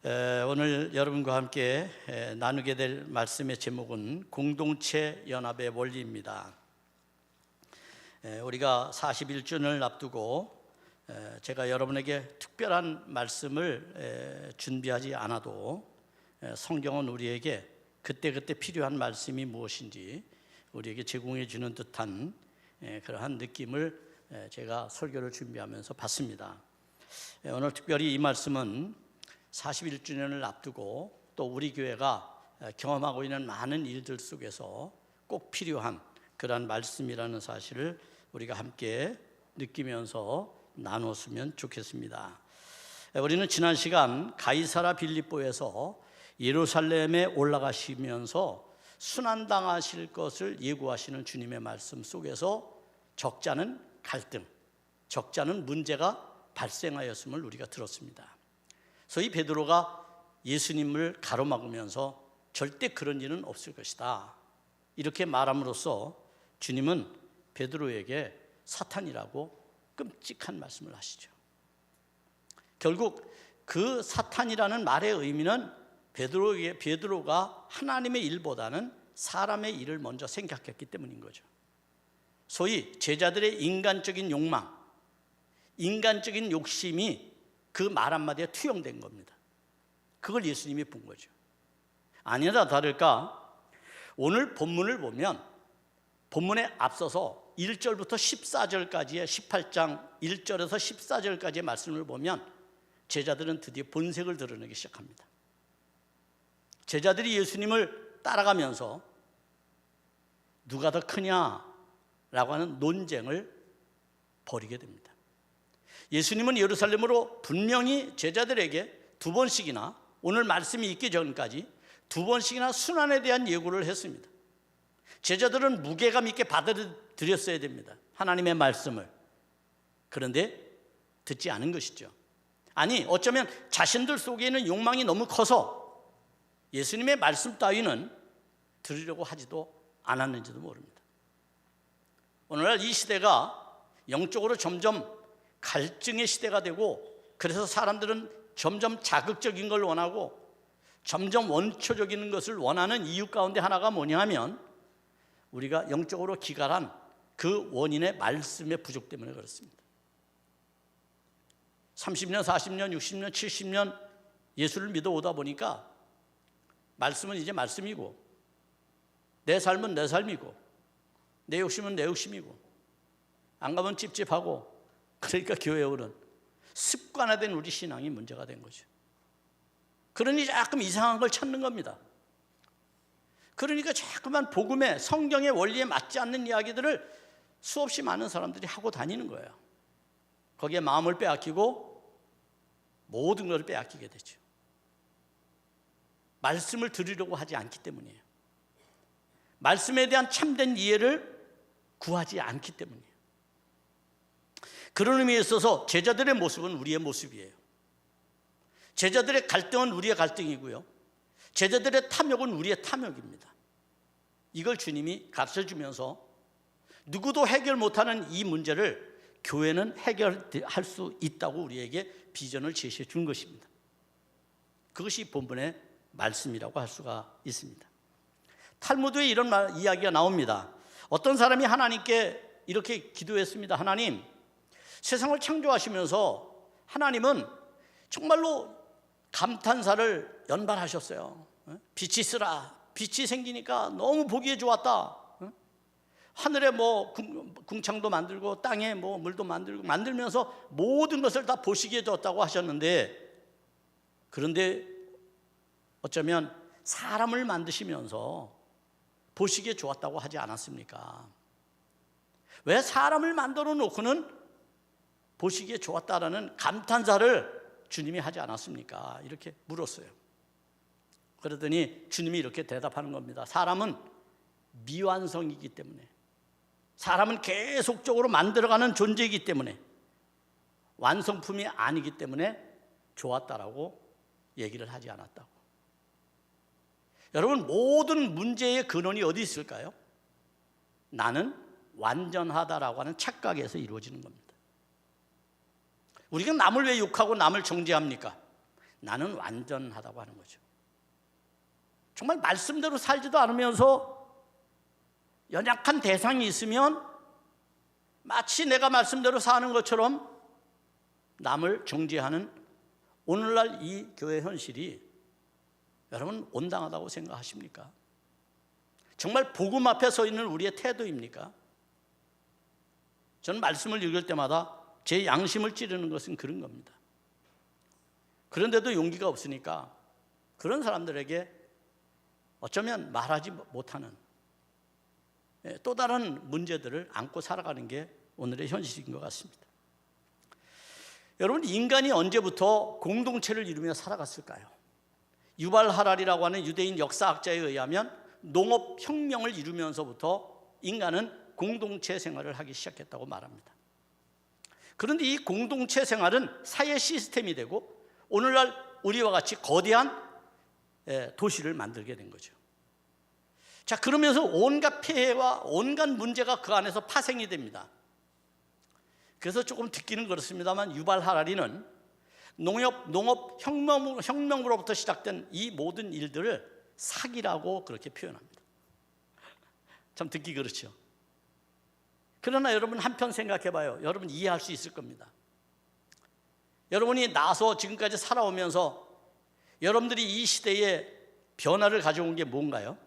오늘 여러분과 함께 나누게 될 말씀의 제목은 공동체 연합의 원리입니다. 우리가 41주년을 앞두고 제가 여러분에게 특별한 말씀을 준비하지 않아도 성경은 우리에게 그때그때 필요한 말씀이 무엇인지 우리에게 제공해 주는 듯한 그러한 느낌을 제가 설교를 준비하면서 받습니다. 오늘 특별히 이 말씀은 41주년을 앞두고 또 우리 교회가 경험하고 있는 많은 일들 속에서 꼭 필요한 그런 말씀이라는 사실을 우리가 함께 느끼면서 나눴으면 좋겠습니다. 우리는 지난 시간 가이사라 빌립보에서 예루살렘에 올라가시면서 순환당하실 것을 예고하시는 주님의 말씀 속에서 적잖은 갈등, 적잖은 문제가 발생하였음을 우리가 들었습니다. 소위 베드로가 예수님을 가로막으면서 절대 그런 일은 없을 것이다 이렇게 말함으로써 주님은 베드로에게 사탄이라고 끔찍한 말씀을 하시죠. 결국 그 사탄이라는 말의 의미는 베드로가 하나님의 일보다는 사람의 일을 먼저 생각했기 때문인 거죠. 소위 제자들의 인간적인 욕망, 인간적인 욕심이 그 말 한마디에 투영된 겁니다. 그걸 예수님이 본 거죠. 아니나 다를까 오늘 본문을 보면 본문에 앞서서 1절부터 14절까지의 18장 1절에서 14절까지의 말씀을 보면 제자들은 드디어 본색을 드러내기 시작합니다. 제자들이 예수님을 따라가면서 누가 더 크냐라고 하는 논쟁을 벌이게 됩니다. 예수님은 예루살렘으로 분명히 제자들에게 두 번씩이나 오늘 말씀이 있기 전까지 두 번씩이나 순환에 대한 예고를 했습니다. 제자들은 무게감 있게 받아들였어야 됩니다. 하나님의 말씀을. 그런데 듣지 않은 것이죠. 아니 어쩌면 자신들 속에 있는 욕망이 너무 커서 예수님의 말씀 따위는 들으려고 하지도 않았는지도 모릅니다. 오늘날 이 시대가 영적으로 점점 갈증의 시대가 되고 그래서 사람들은 점점 자극적인 걸 원하고 점점 원초적인 것을 원하는 이유 가운데 하나가 뭐냐 하면 우리가 영적으로 기갈한 그 원인의 말씀의 부족 때문에 그렇습니다. 30년, 40년, 60년, 70년 예수를 믿어오다 보니까 말씀은 이제 말씀이고 내 삶은 내 삶이고 내 욕심은 내 욕심이고 안 가면 찝찝하고 그러니까 교회에 오는 습관화된 우리 신앙이 문제가 된 거죠. 그러니 자꾸만 이상한 걸 찾는 겁니다. 그러니까 자꾸만 복음의 성경의 원리에 맞지 않는 이야기들을 수없이 많은 사람들이 하고 다니는 거예요. 거기에 마음을 빼앗기고 모든 것을 빼앗기게 되죠. 말씀을 들으려고 하지 않기 때문이에요. 말씀에 대한 참된 이해를 구하지 않기 때문이에요. 그런 의미에 있어서 제자들의 모습은 우리의 모습이에요. 제자들의 갈등은 우리의 갈등이고요. 제자들의 탐욕은 우리의 탐욕입니다. 이걸 주님이 가르쳐주면서 누구도 해결 못하는 이 문제를 교회는 해결할 수 있다고 우리에게 비전을 제시해 준 것입니다. 그것이 본문의 말씀이라고 할 수가 있습니다. 탈무드에 이런 이야기가 나옵니다. 어떤 사람이 하나님께 이렇게 기도했습니다. 하나님, 세상을 창조하시면서 하나님은 정말로 감탄사를 연발하셨어요. 빛이 쓰라. 빛이 생기니까 너무 보기에 좋았다. 하늘에 뭐 궁창도 만들고 땅에 뭐 물도 만들면서 모든 것을 다 보시기에 좋았다고 하셨는데 그런데 어쩌면 사람을 만드시면서 보시기에 좋았다고 하지 않았습니까? 왜 사람을 만들어 놓고는 보시기에 좋았다라는 감탄사를 주님이 하지 않았습니까? 이렇게 물었어요. 그러더니 주님이 이렇게 대답하는 겁니다. 사람은 미완성이기 때문에, 사람은 계속적으로 만들어가는 존재이기 때문에, 완성품이 아니기 때문에 좋았다라고 얘기를 하지 않았다고. 여러분, 모든 문제의 근원이 어디 있을까요? 나는 완전하다라고 하는 착각에서 이루어지는 겁니다. 우리가 남을 왜 욕하고 남을 정죄합니까? 나는 완전하다고 하는 거죠. 정말 말씀대로 살지도 않으면서 연약한 대상이 있으면 마치 내가 말씀대로 사는 것처럼 남을 정죄하는 오늘날 이 교회 현실이 여러분 온당하다고 생각하십니까? 정말 복음 앞에 서 있는 우리의 태도입니까? 저는 말씀을 읽을 때마다 제 양심을 찌르는 것은 그런 겁니다. 그런데도 용기가 없으니까 그런 사람들에게 어쩌면 말하지 못하는 또 다른 문제들을 안고 살아가는 게 오늘의 현실인 것 같습니다. 여러분, 인간이 언제부터 공동체를 이루며 살아갔을까요? 유발 하랄이라고 하는 유대인 역사학자에 의하면 농업혁명을 이루면서부터 인간은 공동체 생활을 하기 시작했다고 말합니다. 그런데 이 공동체 생활은 사회 시스템이 되고 오늘날 우리와 같이 거대한 도시를 만들게 된 거죠. 자, 그러면서 온갖 폐해와 온갖 문제가 그 안에서 파생이 됩니다. 그래서 조금 듣기는 그렇습니다만 유발 하랄이는 농업혁명으로부터 시작된 이 모든 일들을 사기라고 그렇게 표현합니다. 참 듣기 그렇죠. 그러나 여러분 한편 생각해 봐요. 여러분 이해할 수 있을 겁니다. 여러분이 나서 지금까지 살아오면서 여러분들이 이 시대에 변화를 가져온 게 뭔가요?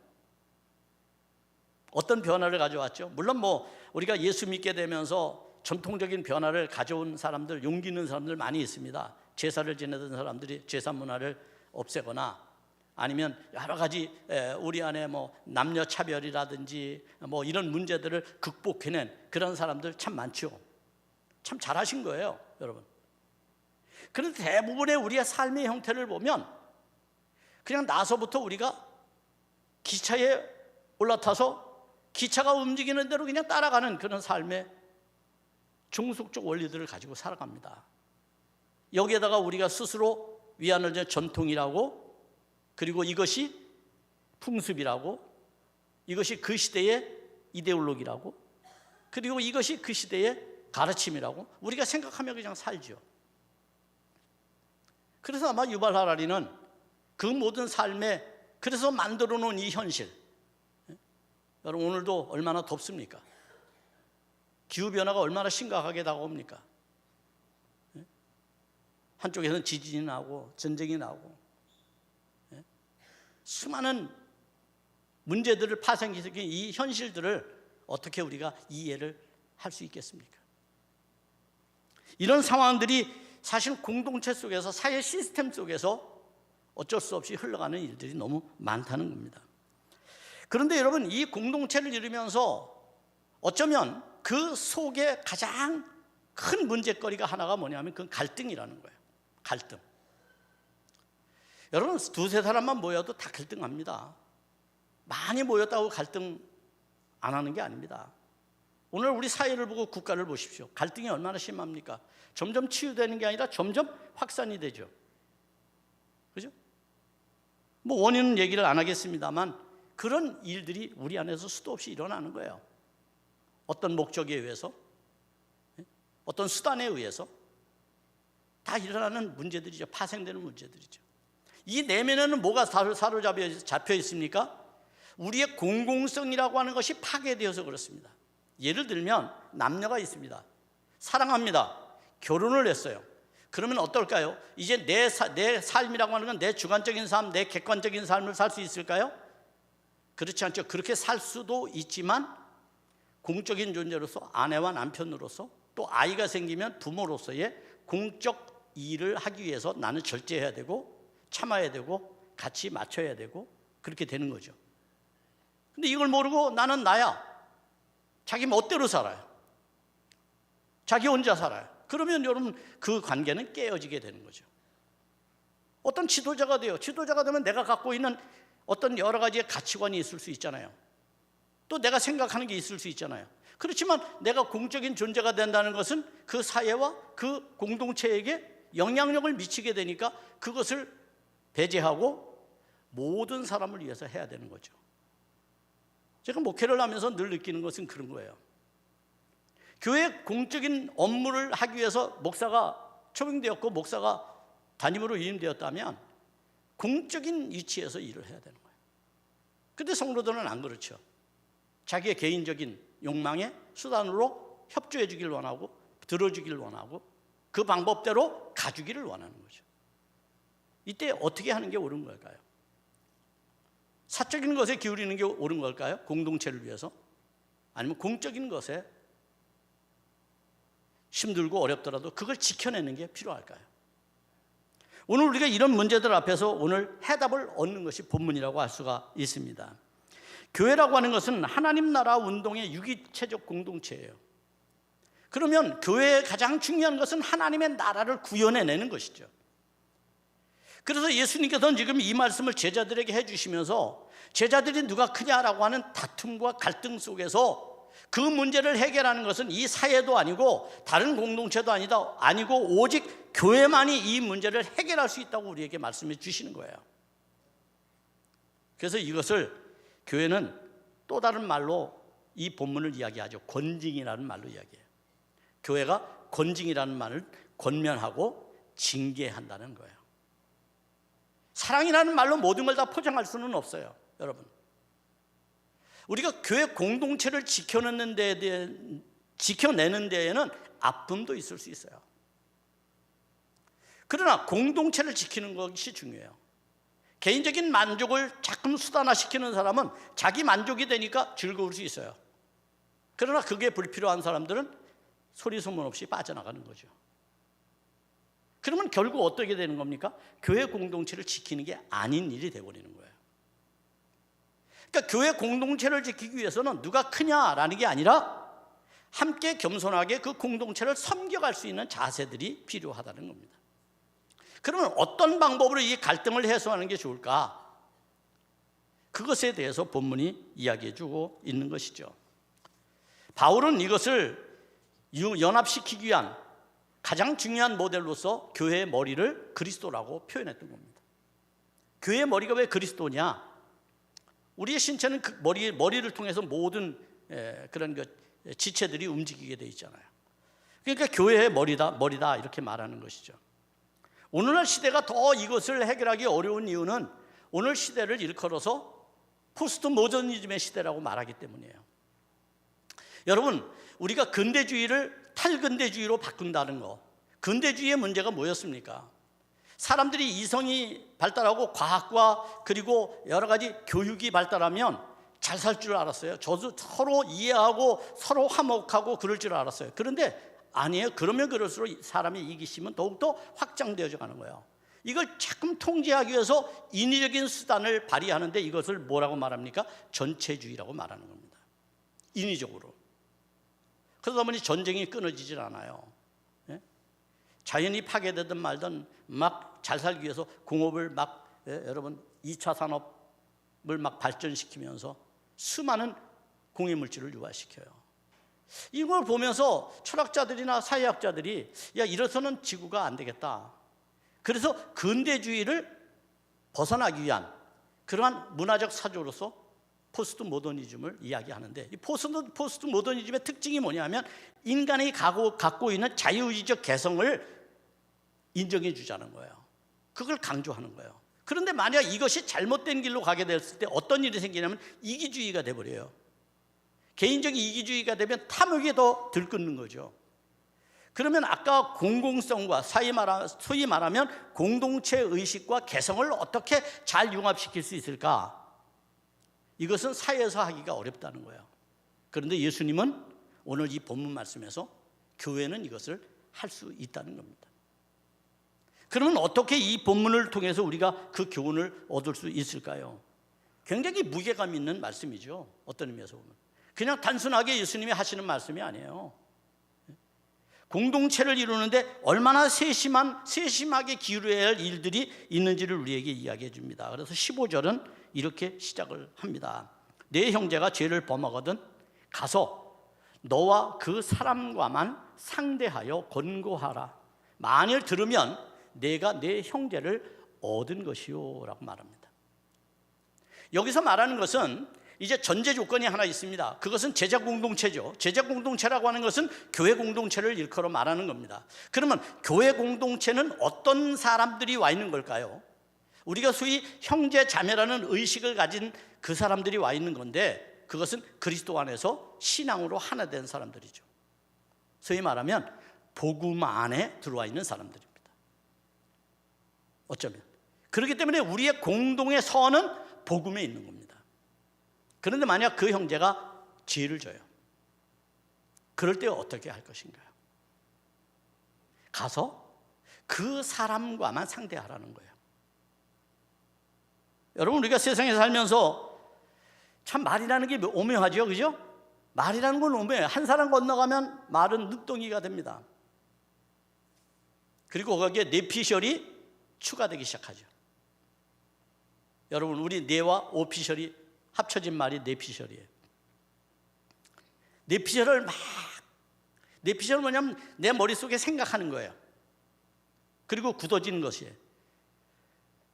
어떤 변화를 가져왔죠? 물론 우리가 예수 믿게 되면서 전통적인 변화를 가져온 사람들, 용기 있는 사람들 많이 있습니다. 제사를 지내던 사람들이 제사 문화를 없애거나 아니면 여러 가지 우리 안에 남녀 차별이라든지 이런 문제들을 극복해낸 그런 사람들 참 많죠. 참 잘하신 거예요, 여러분. 그런데 대부분의 우리의 삶의 형태를 보면 그냥 나서부터 우리가 기차에 올라타서 기차가 움직이는 대로 그냥 따라가는 그런 삶의 종속적 원리들을 가지고 살아갑니다. 여기에다가 우리가 스스로 위안을 준 전통이라고, 그리고 이것이 풍습이라고, 이것이 그 시대의 이데올로기라고, 그리고 이것이 그 시대의 가르침이라고 우리가 생각하며 그냥 살죠. 그래서 아마 유발 하랄이는 그 모든 삶에 그래서 만들어 놓은 이 현실, 여러분 오늘도 얼마나 덥습니까? 기후변화가 얼마나 심각하게 다가옵니까? 한쪽에서는 지진이 나고 전쟁이 나고 수많은 문제들을 파생시킨 이 현실들을 어떻게 우리가 이해를 할 수 있겠습니까? 이런 상황들이 사실 공동체 속에서, 사회 시스템 속에서 어쩔 수 없이 흘러가는 일들이 너무 많다는 겁니다. 그런데 여러분, 이 공동체를 이루면서 어쩌면 그 속에 가장 큰 문제거리가 하나가 뭐냐면 그건 갈등이라는 거예요. 갈등. 여러분, 두세 사람만 모여도 다 갈등합니다. 많이 모였다고 갈등 안 하는 게 아닙니다. 오늘 우리 사회를 보고 국가를 보십시오. 갈등이 얼마나 심합니까? 점점 치유되는 게 아니라 점점 확산이 되죠. 그죠? 원인은 얘기를 안 하겠습니다만 그런 일들이 우리 안에서 수도 없이 일어나는 거예요. 어떤 목적에 의해서, 어떤 수단에 의해서 다 일어나는 문제들이죠. 파생되는 문제들이죠. 이 내면에는 뭐가 사로잡혀 있습니까? 우리의 공공성이라고 하는 것이 파괴되어서 그렇습니다. 예를 들면 남녀가 있습니다. 사랑합니다. 결혼을 했어요. 그러면 어떨까요? 이제 내 삶이라고 하는 건 내 주관적인 삶, 내 객관적인 삶을 살 수 있을까요? 그렇지 않죠. 그렇게 살 수도 있지만 공적인 존재로서, 아내와 남편으로서, 또 아이가 생기면 부모로서의 공적 일을 하기 위해서 나는 절제해야 되고 참아야 되고 같이 맞춰야 되고 그렇게 되는 거죠. 근데 이걸 모르고 나는 나야, 자기 멋대로 살아요. 자기 혼자 살아요. 그러면 여러분 그 관계는 깨어지게 되는 거죠. 어떤 지도자가 돼요. 지도자가 되면 내가 갖고 있는 어떤 여러 가지의 가치관이 있을 수 있잖아요. 또 내가 생각하는 게 있을 수 있잖아요. 그렇지만 내가 공적인 존재가 된다는 것은 그 사회와 그 공동체에게 영향력을 미치게 되니까 그것을 배제하고 모든 사람을 위해서 해야 되는 거죠. 제가 목회를 하면서 늘 느끼는 것은 그런 거예요. 교회 공적인 업무를 하기 위해서 목사가 초빙되었고 목사가 담임으로 위임되었다면 공적인 위치에서 일을 해야 되는 거예요. 근데 성도들은 안 그렇죠. 자기의 개인적인 욕망의 수단으로 협조해 주길 원하고 들어주길 원하고 그 방법대로 가주기를 원하는 거죠. 이때 어떻게 하는 게 옳은 걸까요? 사적인 것에 기울이는 게 옳은 걸까요? 공동체를 위해서? 아니면 공적인 것에 힘들고 어렵더라도 그걸 지켜내는 게 필요할까요? 오늘 우리가 이런 문제들 앞에서 오늘 해답을 얻는 것이 본문이라고 할 수가 있습니다. 교회라고 하는 것은 하나님 나라 운동의 유기체적 공동체예요. 그러면 교회의 가장 중요한 것은 하나님의 나라를 구현해내는 것이죠. 그래서 예수님께서는 지금 이 말씀을 제자들에게 해주시면서 제자들이 누가 크냐라고 하는 다툼과 갈등 속에서 그 문제를 해결하는 것은 이 사회도 아니고 다른 공동체도 아니고 오직 교회만이 이 문제를 해결할 수 있다고 우리에게 말씀해 주시는 거예요. 그래서 이것을 교회는 또 다른 말로 이 본문을 이야기하죠. 권징이라는 말로 이야기해요. 교회가 권징이라는 말을 권면하고 징계한다는 거예요. 사랑이라는 말로 모든 걸 다 포장할 수는 없어요, 여러분. 우리가 교회 공동체를 지켜내는 데에는 아픔도 있을 수 있어요. 그러나 공동체를 지키는 것이 중요해요. 개인적인 만족을 자꾸 수단화시키는 사람은 자기 만족이 되니까 즐거울 수 있어요. 그러나 그게 불필요한 사람들은 소리 소문 없이 빠져나가는 거죠. 그러면 결국 어떻게 되는 겁니까? 교회 공동체를 지키는 게 아닌 일이 되어버리는 거예요. 그러니까 교회 공동체를 지키기 위해서는 누가 크냐라는 게 아니라 함께 겸손하게 그 공동체를 섬겨갈 수 있는 자세들이 필요하다는 겁니다. 그러면 어떤 방법으로 이 갈등을 해소하는 게 좋을까? 그것에 대해서 본문이 이야기해 주고 있는 것이죠. 바울은 이것을 연합시키기 위한 가장 중요한 모델로서 교회의 머리를 그리스도라고 표현했던 겁니다. 교회의 머리가 왜 그리스도냐? 우리의 신체는 그 머리를 통해서 모든 그런 지체들이 움직이게 돼 있잖아요. 그러니까 교회의 머리다 이렇게 말하는 것이죠. 오늘날 시대가 더 이것을 해결하기 어려운 이유는 오늘 시대를 일컬어서 포스트 모더니즘의 시대라고 말하기 때문이에요. 여러분, 우리가 근대주의를 탈근대주의로 바꾼다는 거, 근대주의의 문제가 뭐였습니까? 사람들이 이성이 발달하고 과학과 그리고 여러 가지 교육이 발달하면 잘 살 줄 알았어요. 저도 서로 이해하고 서로 화목하고 그럴 줄 알았어요. 그런데 아니에요. 그러면 그럴수록 사람의 이기심은 더욱더 확장되어져 가는 거예요. 이걸 자꾸 통제하기 위해서 인위적인 수단을 발휘하는데 이것을 뭐라고 말합니까? 전체주의라고 말하는 겁니다. 인위적으로. 그러다 보니 전쟁이 끊어지질 않아요. 자연이 파괴되든 말든 막 잘 살기 위해서 공업을 여러분 2차 산업을 막 발전시키면서 수많은 공해물질을 유화시켜요. 이걸 보면서 철학자들이나 사회학자들이 이래서는 지구가 안 되겠다. 그래서 근대주의를 벗어나기 위한 그러한 문화적 사조로서 포스트 모더니즘을 이야기하는데 이 포스트 모더니즘의 특징이 뭐냐면 인간이 갖고 있는 자유의지적 개성을 인정해 주자는 거예요. 그걸 강조하는 거예요. 그런데 만약 이것이 잘못된 길로 가게 됐을 때 어떤 일이 생기냐면 이기주의가 돼버려요. 개인적인 이기주의가 되면 탐욕이 더 들끓는 거죠. 그러면 아까 공공성과 소위 말하면 공동체 의식과 개성을 어떻게 잘 융합시킬 수 있을까? 이것은 사회에서 하기가 어렵다는 거예요. 그런데 예수님은 오늘 이 본문 말씀에서 교회는 이것을 할 수 있다는 겁니다. 그러면 어떻게 이 본문을 통해서 우리가 그 교훈을 얻을 수 있을까요? 굉장히 무게감 있는 말씀이죠. 어떤 의미에서 보면 그냥 단순하게 예수님이 하시는 말씀이 아니에요. 공동체를 이루는데 얼마나 세심하게 기울여야 할 일들이 있는지를 우리에게 이야기해 줍니다. 그래서 15절은 이렇게 시작을 합니다. 내 형제가 죄를 범하거든 가서 너와 그 사람과만 상대하여 권고하라. 만일 들으면 내가 내 형제를 얻은 것이요 라고 말합니다. 여기서 말하는 것은 이제 전제 조건이 하나 있습니다. 그것은 제자 공동체죠. 제자 공동체라고 하는 것은 교회 공동체를 일컬어 말하는 겁니다. 그러면 교회 공동체는 어떤 사람들이 와 있는 걸까요? 우리가 소위 형제 자매라는 의식을 가진 그 사람들이 와 있는 건데, 그것은 그리스도 안에서 신앙으로 하나 된 사람들이죠. 소위 말하면 복음 안에 들어와 있는 사람들입니다. 어쩌면 그렇기 때문에 우리의 공동의 선은 복음에 있는 겁니다. 그런데 만약 그 형제가 죄를 져요. 그럴 때 어떻게 할 것인가요? 가서 그 사람과만 상대하라는 거예요. 여러분, 우리가 세상에 살면서 참 말이라는 게 오묘하죠, 그죠? 말이라는 건 오묘해요. 한 사람 건너가면 말은 늑덩이가 됩니다. 그리고 거기에 뇌피셜이 추가되기 시작하죠. 여러분, 우리 뇌와 오피셜이 합쳐진 말이 뇌피셜이에요. 뇌피셜은 뭐냐면 내 머릿속에 생각하는 거예요. 그리고 굳어지는 것이에요.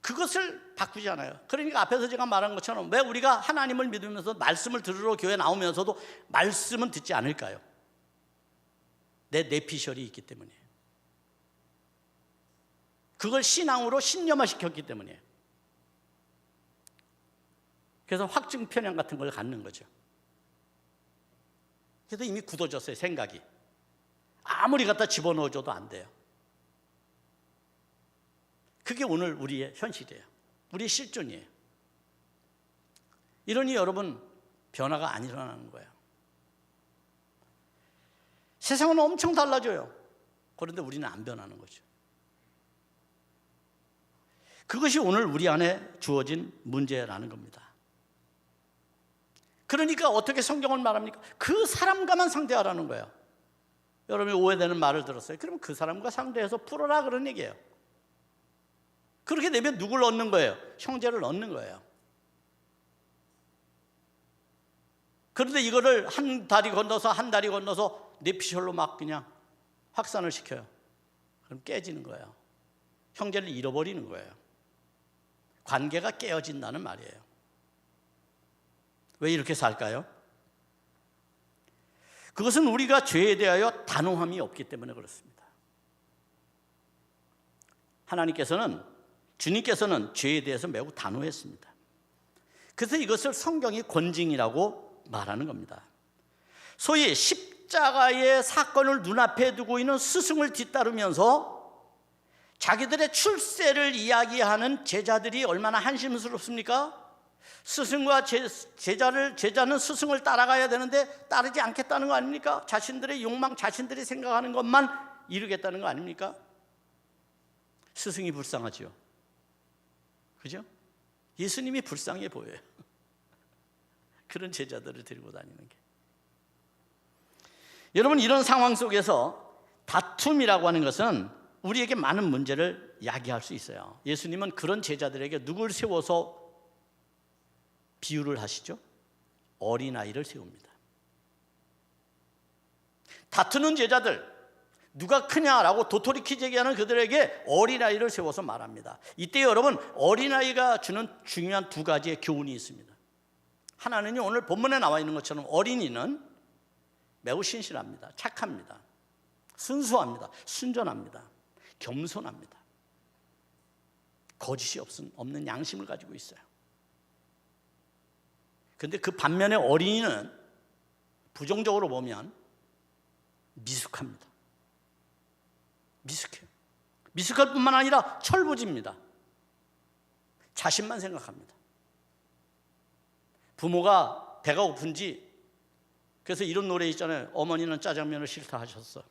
그것을 바꾸지 않아요. 그러니까 앞에서 제가 말한 것처럼 왜 우리가 하나님을 믿으면서 말씀을 들으러 교회 나오면서도 말씀은 듣지 않을까요? 내 뇌피셜이 있기 때문이에요. 그걸 신앙으로 신념화시켰기 때문이에요. 그래서 확증 편향 같은 걸 갖는 거죠. 그래서 이미 굳어졌어요, 생각이. 아무리 갖다 집어넣어줘도 안 돼요. 그게 오늘 우리의 현실이에요. 우리의 실존이에요. 이러니 여러분, 변화가 안 일어나는 거예요. 세상은 엄청 달라져요. 그런데 우리는 안 변하는 거죠. 그것이 오늘 우리 안에 주어진 문제라는 겁니다. 그러니까 어떻게 성경을 말합니까? 그 사람과만 상대하라는 거예요. 여러분이 오해되는 말을 들었어요. 그러면 그 사람과 상대해서 풀어라, 그런 얘기예요. 그렇게 되면 누굴 얻는 거예요? 형제를 얻는 거예요. 그런데 이거를 한 다리 건너서 뇌피셜로 막 그냥 확산을 시켜요. 그럼 깨지는 거예요. 형제를 잃어버리는 거예요. 관계가 깨어진다는 말이에요. 왜 이렇게 살까요? 그것은 우리가 죄에 대하여 단호함이 없기 때문에 그렇습니다. 주님께서는 죄에 대해서 매우 단호했습니다. 그래서 이것을 성경이 권징이라고 말하는 겁니다. 소위 십자가의 사건을 눈앞에 두고 있는 스승을 뒤따르면서 자기들의 출세를 이야기하는 제자들이 얼마나 한심스럽습니까? 스승과 제자는 스승을 따라가야 되는데 따르지 않겠다는 거 아닙니까? 자신들의 욕망, 자신들이 생각하는 것만 이루겠다는 거 아닙니까? 스승이 불쌍하죠. 그죠? 예수님이 불쌍해 보여요. 그런 제자들을 데리고 다니는 게. 여러분, 이런 상황 속에서 다툼이라고 하는 것은 우리에게 많은 문제를 야기할 수 있어요. 예수님은 그런 제자들에게 누굴 세워서 비유를 하시죠? 어린아이를 세웁니다. 다투는 제자들, 누가 크냐라고 도토리 제기하는 그들에게 어린아이를 세워서 말합니다. 이때 여러분, 어린아이가 주는 중요한 두 가지의 교훈이 있습니다. 하나는요, 오늘 본문에 나와 있는 것처럼 어린이는 매우 신실합니다. 착합니다. 순수합니다. 순전합니다. 겸손합니다. 거짓이 없는 양심을 가지고 있어요. 그런데 그 반면에 어린이는 부정적으로 보면 미숙합니다. 미숙해요. 미숙할 뿐만 아니라 철부지입니다. 자신만 생각합니다. 부모가 배가 고픈지, 그래서 이런 노래 있잖아요. 어머니는 짜장면을 싫다 하셨어.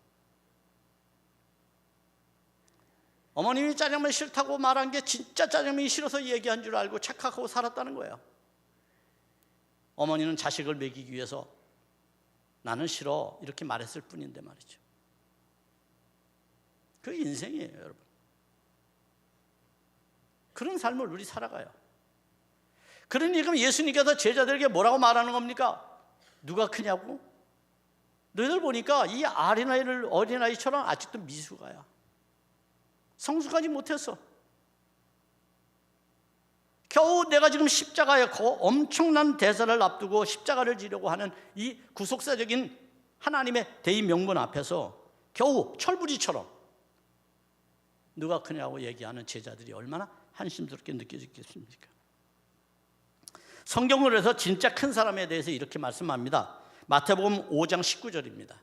어머님이 짜장면 싫다고 말한 게 진짜 짜장면이 싫어서 얘기한 줄 알고 착각하고 살았다는 거예요. 어머니는 자식을 먹이기 위해서 나는 싫어 이렇게 말했을 뿐인데 말이죠. 그게 인생이에요, 여러분. 그런 삶을 우리 살아가요. 그러니 그럼 예수님께서 제자들에게 뭐라고 말하는 겁니까? 누가 크냐고? 너희들 보니까 이 어린아이처럼 아직도 미숙아야. 성숙하지 못했어. 겨우 내가 지금 십자가에 엄청난 대사를 앞두고 십자가를 지려고 하는 이 구속사적인 하나님의 대의 명분 앞에서 겨우 철부지처럼 누가 크냐고 얘기하는 제자들이 얼마나 한심스럽게 느껴지겠습니까? 성경을 해서 진짜 큰 사람에 대해서 이렇게 말씀합니다. 마태복음 5장 19절입니다.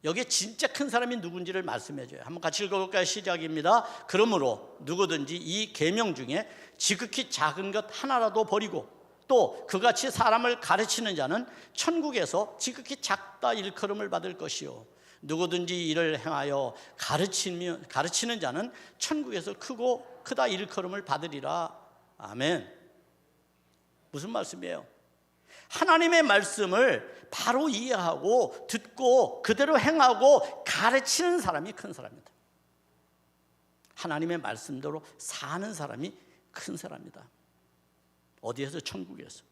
여기에 진짜 큰 사람이 누군지를 말씀해줘요. 한번 같이 읽어볼까요? 시작입니다. 그러므로 누구든지 이 계명 중에 지극히 작은 것 하나라도 버리고 또 그같이 사람을 가르치는 자는 천국에서 지극히 작다 일컬음을 받을 것이요 누구든지 이를 행하여 가르치는 자는 천국에서 크다 일컬음을 받으리라. 아멘. 무슨 말씀이에요? 하나님의 말씀을 바로 이해하고 듣고 그대로 행하고 가르치는 사람이 큰 사람이다. 하나님의 말씀대로 사는 사람이 큰 사람이다. 어디에서? 천국에서.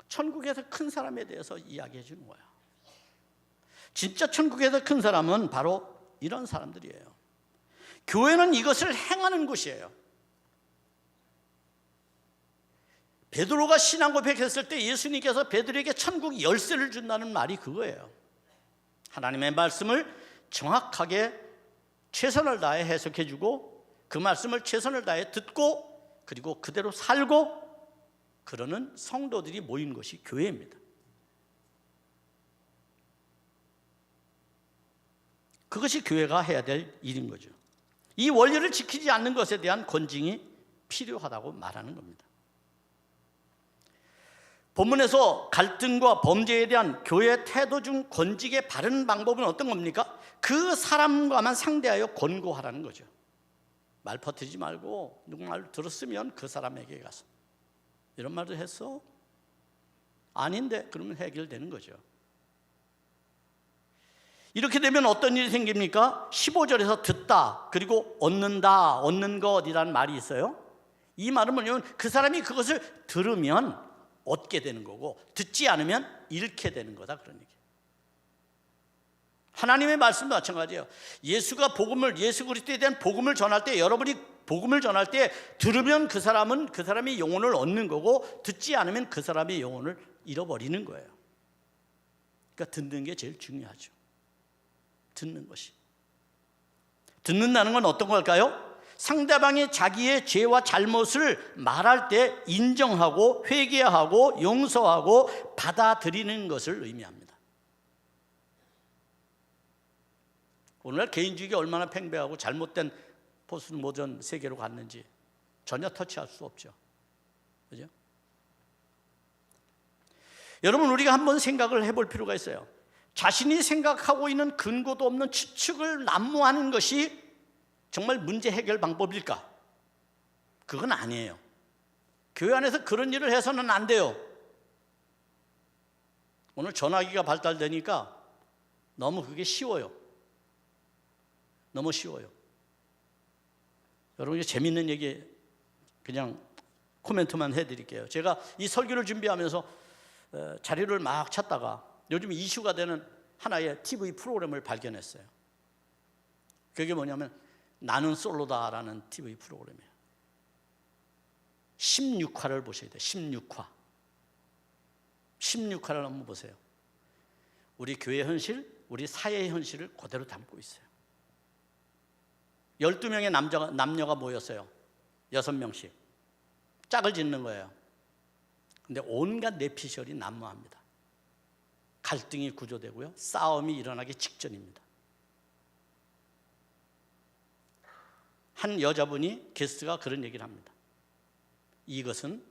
천국에서 큰 사람에 대해서 이야기해 주는 거야. 진짜 천국에서 큰 사람은 바로 이런 사람들이에요. 교회는 이것을 행하는 곳이에요. 베드로가 신앙 고백했을 때 예수님께서 베드로에게 천국 열쇠를 준다는 말이 그거예요. 하나님의 말씀을 정확하게 최선을 다해 해석해 주고 그 말씀을 최선을 다해 듣고 그리고 그대로 살고 그러는 성도들이 모인 것이 교회입니다. 그것이 교회가 해야 될 일인 거죠. 이 원리를 지키지 않는 것에 대한 권징이 필요하다고 말하는 겁니다. 본문에서 갈등과 범죄에 대한 교회의 태도 중 권직의 바른 방법은 어떤 겁니까? 그 사람과만 상대하여 권고하라는 거죠. 말 퍼뜨리지 말고 누구 말 들었으면 그 사람에게 가서 이런 말을 했어? 아닌데 그러면 해결되는 거죠. 이렇게 되면 어떤 일이 생깁니까? 15절에서 듣다 그리고 얻는다, 얻는 것이라는 말이 있어요. 이 말은 뭐냐면 그 사람이 그것을 들으면 얻게 되는 거고 듣지 않으면 잃게 되는 거다 그런 얘기예요. 하나님의 말씀도 마찬가지예요. 예수 그리스도에 대한 복음을 전할 때 여러분이 복음을 전할 때 들으면 그 사람이 영혼을 얻는 거고 듣지 않으면 그 사람의 영혼을 잃어버리는 거예요. 그러니까 듣는 게 제일 중요하죠. 듣는 것이. 듣는다는 건 어떤 걸까요? 상대방이 자기의 죄와 잘못을 말할 때 인정하고 회개하고 용서하고 받아들이는 것을 의미합니다. 오늘날 개인주의가 얼마나 팽배하고 잘못된 포스트 모던 세계로 갔는지 전혀 터치할 수 없죠. 그죠? 여러분, 우리가 한번 생각을 해볼 필요가 있어요. 자신이 생각하고 있는 근거도 없는 추측을 난무하는 것이 정말 문제 해결 방법일까? 그건 아니에요. 교회 안에서 그런 일을 해서는 안 돼요. 오늘 전화기가 발달되니까 너무 그게 쉬워요. 너무 쉬워요. 여러분, 재밌는 얘기 그냥 코멘트만 해드릴게요. 제가 이 설교를 준비하면서 자료를 막 찾다가 요즘 이슈가 되는 하나의 TV 프로그램을 발견했어요. 그게 뭐냐면 나는 솔로다라는 TV 프로그램이에요. 16화를 보셔야 돼요. 16화. 16화를 한번 보세요. 우리 교회 현실, 우리 사회의 현실을 그대로 담고 있어요. 12명의 남녀가 모였어요. 6명씩. 짝을 짓는 거예요. 근데 온갖 내피셜이 난무합니다. 갈등이 구조되고요. 싸움이 일어나기 직전입니다. 한 여자분이 게스트가 그런 얘기를 합니다. 이것은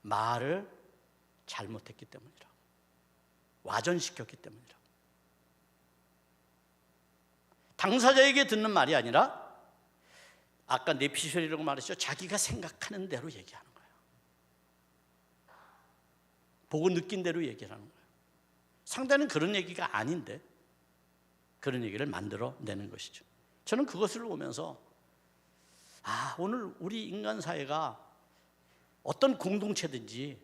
말을 잘못했기 때문이라고. 와전시켰기 때문이라고. 당사자에게 듣는 말이 아니라 아까 내피셜이라고 말했죠. 자기가 생각하는 대로 얘기하는 거예요. 보고 느낀 대로 얘기하는 거예요. 상대는 그런 얘기가 아닌데 그런 얘기를 만들어내는 것이죠. 저는 그것을 보면서 오늘 우리 인간 사회가 어떤 공동체든지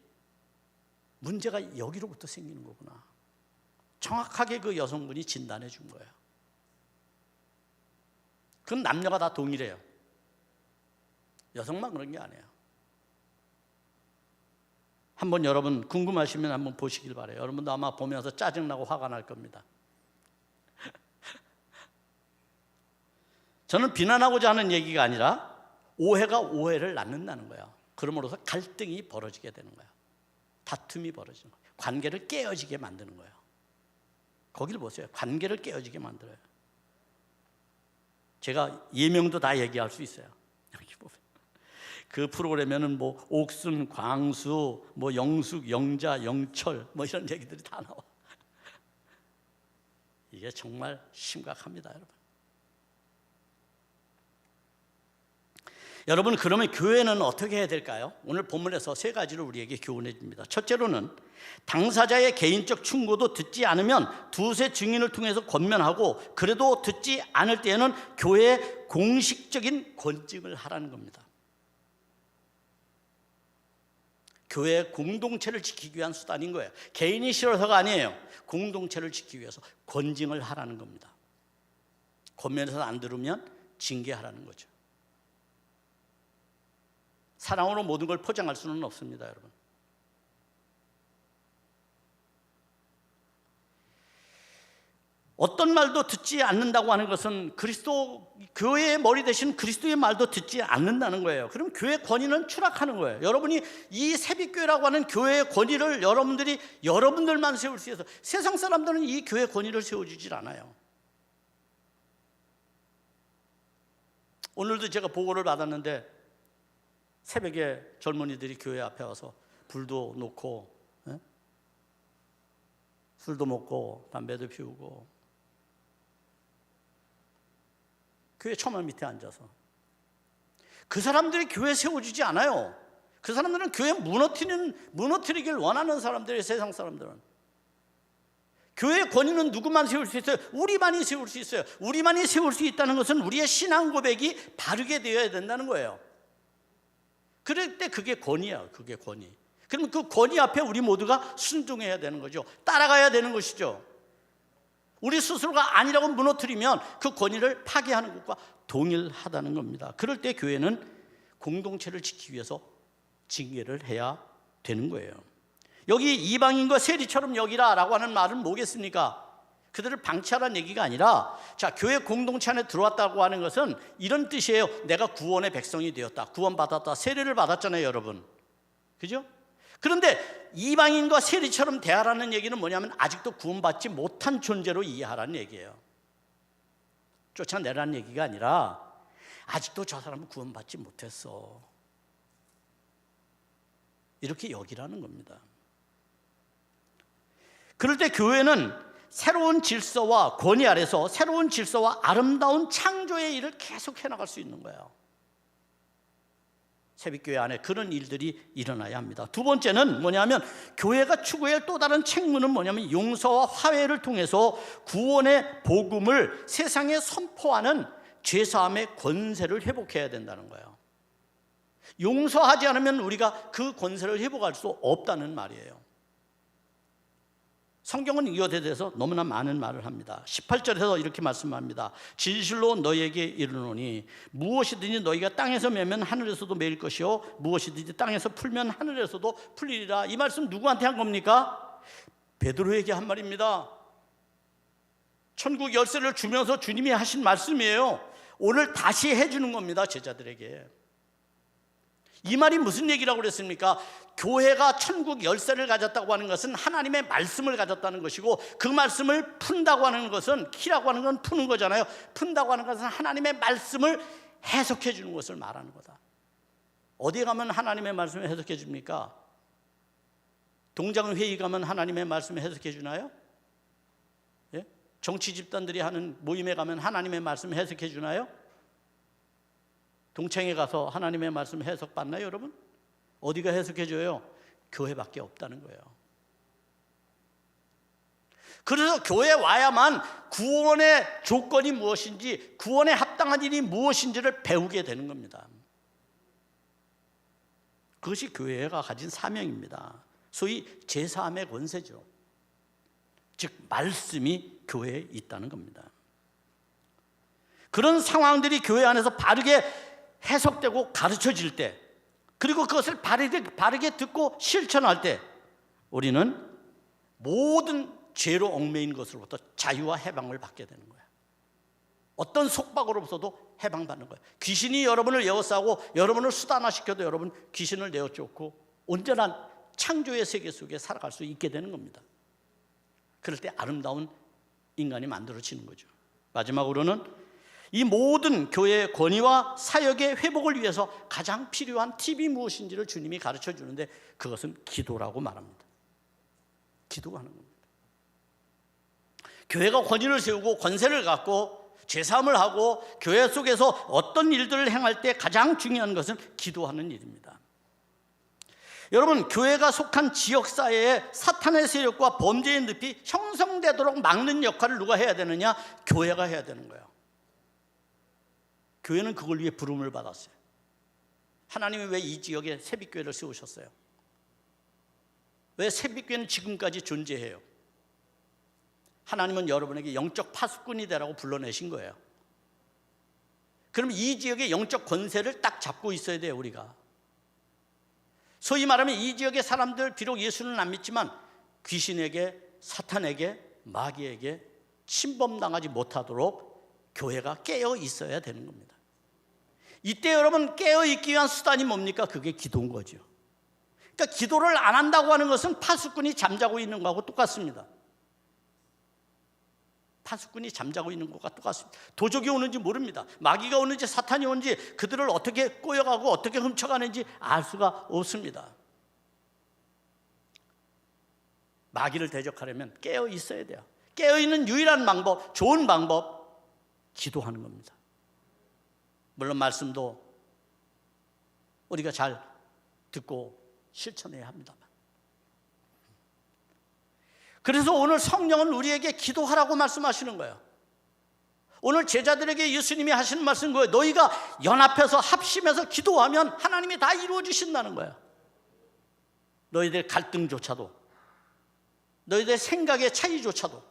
문제가 여기로부터 생기는 거구나. 정확하게 그 여성분이 진단해 준 거예요. 그건 남녀가 다 동일해요. 여성만 그런 게 아니에요. 한번 여러분 궁금하시면 한번 보시길 바라요. 여러분도 아마 보면서 짜증나고 화가 날 겁니다. 저는 비난하고자 하는 얘기가 아니라 오해가 오해를 낳는다는 거예요. 그러므로서 갈등이 벌어지게 되는 거예요. 다툼이 벌어지는 거예요. 관계를 깨어지게 만드는 거예요. 거기를 보세요. 관계를 깨어지게 만들어요. 제가 예명도 다 얘기할 수 있어요. 여기 보면 그 프로그램에는 뭐 옥순, 광수, 뭐 영숙, 영자, 영철 뭐 이런 얘기들이 다 나와. 이게 정말 심각합니다, 여러분. 여러분, 그러면 교회는 어떻게 해야 될까요? 오늘 본문에서 세 가지를 우리에게 교훈해 줍니다. 첫째로는 당사자의 개인적 충고도 듣지 않으면 두세 증인을 통해서 권면하고, 그래도 듣지 않을 때에는 교회의 공식적인 권징을 하라는 겁니다. 교회의 공동체를 지키기 위한 수단인 거예요. 개인이 싫어서가 아니에요. 공동체를 지키기 위해서 권징을 하라는 겁니다. 권면해서 안 들으면 징계하라는 거죠. 사랑으로 모든 걸 포장할 수는 없습니다, 여러분. 어떤 말도 듣지 않는다고 하는 것은 그리스도, 교회의 머리 대신 그리스도의 말도 듣지 않는다는 거예요. 그럼 교회의 권위는 추락하는 거예요. 여러분이 이 새빛교회라고 하는 교회의 권위를 여러분들만 세울 수 있어서, 세상 사람들은 이 교회의 권위를 세워주질 않아요. 오늘도 제가 보고를 받았는데 새벽에 젊은이들이 교회 앞에 와서 불도 놓고 술도 먹고 담배도 피우고 교회 처마 밑에 앉아서, 그 사람들이 교회 세워주지 않아요. 그 사람들은 교회 무너뜨리길 원하는 사람들이에요. 세상 사람들은. 교회의 권위는 누구만 세울 수 있어요? 우리만이 세울 수 있어요. 우리만이 세울 수 있다는 것은 우리의 신앙 고백이 바르게 되어야 된다는 거예요. 그럴 때 그게 권위야. 그게 권위. 그러면 그 권위 앞에 우리 모두가 순종해야 되는 거죠. 따라가야 되는 것이죠. 우리 스스로가 아니라고 무너뜨리면 그 권위를 파괴하는 것과 동일하다는 겁니다. 그럴 때 교회는 공동체를 지키기 위해서 징계를 해야 되는 거예요. 여기 이방인과 세리처럼 여기라라고 하는 말은 뭐겠습니까? 그들을 방치하라는 얘기가 아니라, 자, 교회 공동체 안에 들어왔다고 하는 것은 이런 뜻이에요. 내가 구원의 백성이 되었다, 구원받았다, 세례를 받았잖아요, 여러분. 그죠? 그런데 이방인과 세리처럼 대하라는 얘기는 뭐냐면 아직도 구원받지 못한 존재로 이해하라는 얘기예요. 쫓아내라는 얘기가 아니라 아직도 저 사람은 구원받지 못했어, 이렇게 여기라는 겁니다. 그럴 때 교회는 새로운 질서와 권위 아래서 새로운 질서와 아름다운 창조의 일을 계속 해나갈 수 있는 거예요. 새빛교회 안에 그런 일들이 일어나야 합니다. 두 번째는 뭐냐면, 교회가 추구할 또 다른 책무는 뭐냐면 용서와 화해를 통해서 구원의 복음을 세상에 선포하는 죄사함의 권세를 회복해야 된다는 거예요. 용서하지 않으면 우리가 그 권세를 회복할 수 없다는 말이에요. 성경은 이것에 대해서 너무나 많은 말을 합니다. 18절에서 이렇게 말씀합니다. 진실로 너희에게 이르노니 무엇이든지 너희가 땅에서 매면 하늘에서도 매일 것이요 무엇이든지 땅에서 풀면 하늘에서도 풀리리라. 이 말씀 누구한테 한 겁니까? 베드로에게 한 말입니다. 천국 열쇠를 주면서 주님이 하신 말씀이에요. 오늘 다시 해주는 겁니다, 제자들에게. 이 말이 무슨 얘기라고 그랬습니까? 교회가 천국 열쇠를 가졌다고 하는 것은 하나님의 말씀을 가졌다는 것이고, 그 말씀을 푼다고 하는 것은, 키라고 하는 건 푸는 거잖아요. 푼다고 하는 것은 하나님의 말씀을 해석해 주는 것을 말하는 거다. 어디에 가면 하나님의 말씀을 해석해 줍니까? 동장회의 가면 하나님의 말씀을 해석해 주나요? 예? 정치 집단들이 하는 모임에 가면 하나님의 말씀을 해석해 주나요? 동창회 가서 하나님의 말씀 해석 받나요, 여러분? 어디가 해석해 줘요? 교회밖에 없다는 거예요. 그래서 교회에 와야만 구원의 조건이 무엇인지, 구원에 합당한 일이 무엇인지를 배우게 되는 겁니다. 그것이 교회가 가진 사명입니다. 소위 제사함의 권세죠. 즉 말씀이 교회에 있다는 겁니다. 그런 상황들이 교회 안에서 바르게 해석되고 가르쳐질 때, 그리고 그것을 바르게 듣고 실천할 때 우리는 모든 죄로 얽매인 것으로부터 자유와 해방을 받게 되는 거예요. 어떤 속박으로부터도 해방받는 거예요. 귀신이 여러분을 에워싸고 여러분을 수단화시켜도 여러분 귀신을 내어쫓고 온전한 창조의 세계 속에 살아갈 수 있게 되는 겁니다. 그럴 때 아름다운 인간이 만들어지는 거죠. 마지막으로는 이 모든 교회의 권위와 사역의 회복을 위해서 가장 필요한 팁이 무엇인지를 주님이 가르쳐 주는데 그것은 기도라고 말합니다. 기도하는 겁니다. 교회가 권위를 세우고 권세를 갖고 제사함을 하고 교회 속에서 어떤 일들을 행할 때 가장 중요한 것은 기도하는 일입니다. 여러분, 교회가 속한 지역사회에 사탄의 세력과 범죄의 늪이 형성되도록 막는 역할을 누가 해야 되느냐? 교회가 해야 되는 거예요. 교회는 그걸 위해 부름을 받았어요. 하나님이 왜 이 지역에 새빛교회를 세우셨어요? 왜 새빛교회는 지금까지 존재해요? 하나님은 여러분에게 영적 파수꾼이 되라고 불러내신 거예요. 그럼 이 지역의 영적 권세를 딱 잡고 있어야 돼요, 우리가. 소위 말하면 이 지역의 사람들 비록 예수는 안 믿지만 귀신에게, 사탄에게, 마귀에게 침범당하지 못하도록 교회가 깨어 있어야 되는 겁니다. 이때 여러분 깨어 있기 위한 수단이 뭡니까? 그게 기도인 거죠. 그러니까 기도를 안 한다고 하는 것은 파수꾼이 잠자고 있는 거하고 똑같습니다. 파수꾼이 잠자고 있는 것과 똑같습니다. 도적이 오는지 모릅니다. 마귀가 오는지 사탄이 오는지 그들을 어떻게 꼬여가고 어떻게 훔쳐가는지 알 수가 없습니다. 마귀를 대적하려면 깨어 있어야 돼요. 깨어 있는 유일한 방법, 좋은 방법, 기도하는 겁니다. 물론 말씀도 우리가 잘 듣고 실천해야 합니다만. 그래서 오늘 성령은 우리에게 기도하라고 말씀하시는 거예요. 오늘 제자들에게 예수님이 하시는 말씀은 거예요. 너희가 연합해서 합심해서 기도하면 하나님이 다 이루어 주신다는 거예요. 너희들 갈등조차도, 너희들 생각의 차이조차도,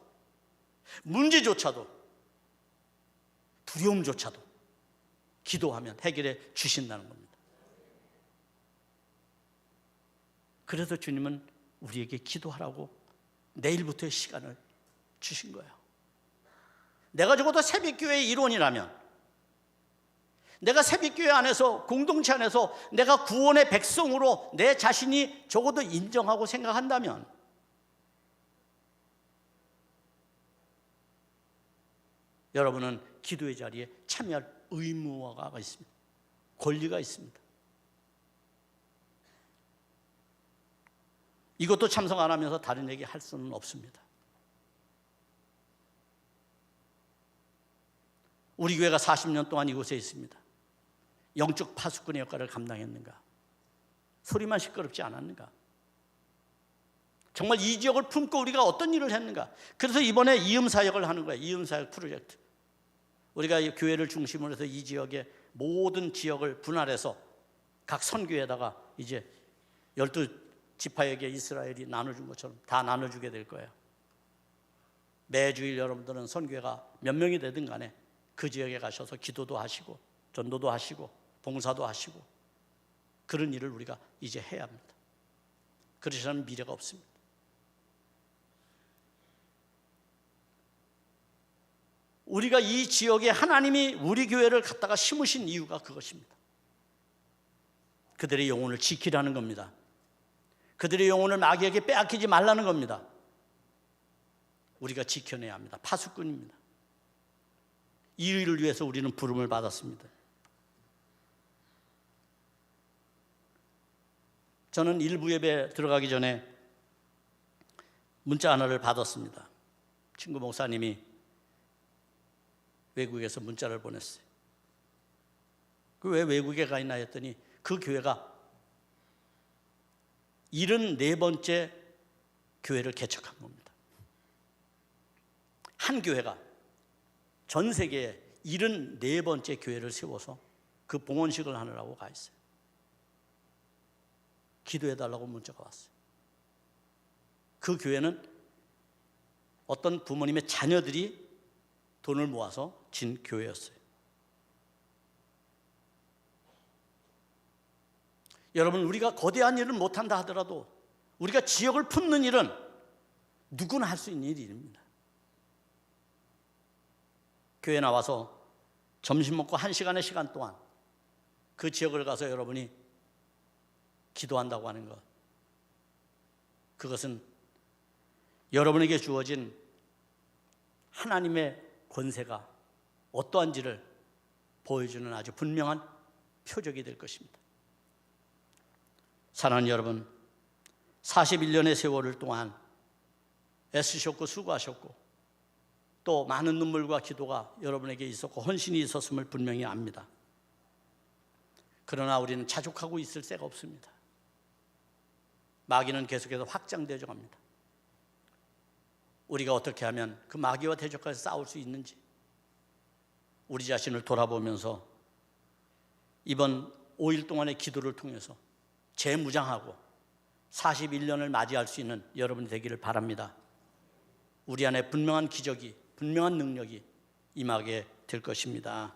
문제조차도, 두려움조차도 기도하면 해결해 주신다는 겁니다. 그래서 주님은 우리에게 기도하라고 내일부터의 시간을 주신 거예요. 내가 적어도 새벽교회의 일원이라면, 내가 새벽교회 안에서, 공동체 안에서 내가 구원의 백성으로 내 자신이 적어도 인정하고 생각한다면 여러분은 기도의 자리에 참여할 의무가 있습니다. 권리가 있습니다. 이것도 참석 안 하면서 다른 얘기 할 수는 없습니다. 우리 교회가 40년 동안 이곳에 있습니다. 영적 파수꾼의 역할을 감당했는가? 소리만 시끄럽지 않았는가? 정말 이 지역을 품고 우리가 어떤 일을 했는가? 그래서 이번에 이음사역을 하는 거예요. 이음사역 프로젝트. 우리가 교회를 중심으로 해서 이 지역의 모든 지역을 분할해서 각 선교에다가 이제 12지파에게 이스라엘이 나눠준 것처럼 다 나눠주게 될 거예요. 매주일 여러분들은 선교회가 몇 명이 되든 간에 그 지역에 가셔서 기도도 하시고 전도도 하시고 봉사도 하시고 그런 일을 우리가 이제 해야 합니다. 그러지 않으면 미래가 없습니다. 우리가 이 지역에 하나님이 우리 교회를 갖다가 심으신 이유가 그것입니다. 그들의 영혼을 지키라는 겁니다. 그들의 영혼을 마귀에게 빼앗기지 말라는 겁니다. 우리가 지켜내야 합니다. 파수꾼입니다. 이 일을 위해서 우리는 부름을 받았습니다. 저는 일부 예배 들어가기 전에 문자 하나를 받았습니다. 친구 목사님이 외국에서 문자를 보냈어요. 그 왜 외국에 가 있나 했더니 그 교회가 74번째 교회를 개척한 겁니다. 한 교회가 전 세계에 74번째 교회를 세워서 그 봉헌식을 하느라고 가 있어요. 기도해달라고 문자가 왔어요. 그 교회는 어떤 부모님의 자녀들이 돈을 모아서 진 교회였어요. 여러분, 우리가 거대한 일을 못한다 하더라도 우리가 지역을 품는 일은 누구나 할 수 있는 일입니다. 교회 나와서 점심 먹고 1시간의 시간 동안 그 지역을 가서 여러분이 기도한다고 하는 것, 그것은 여러분에게 주어진 하나님의 권세가 어떠한지를 보여주는 아주 분명한 표적이 될 것입니다. 사랑하는 여러분, 41년의 세월을 동안 애쓰셨고 수고하셨고 또 많은 눈물과 기도가 여러분에게 있었고 헌신이 있었음을 분명히 압니다. 그러나 우리는 자족하고 있을 새가 없습니다. 마귀는 계속해서 확장되어 갑니다. 우리가 어떻게 하면 그 마귀와 대적해서 싸울 수 있는지 우리 자신을 돌아보면서 이번 5일 동안의 기도를 통해서 재무장하고 41년을 맞이할 수 있는 여러분이 되기를 바랍니다. 우리 안에 분명한 기적이, 분명한 능력이 임하게 될 것입니다.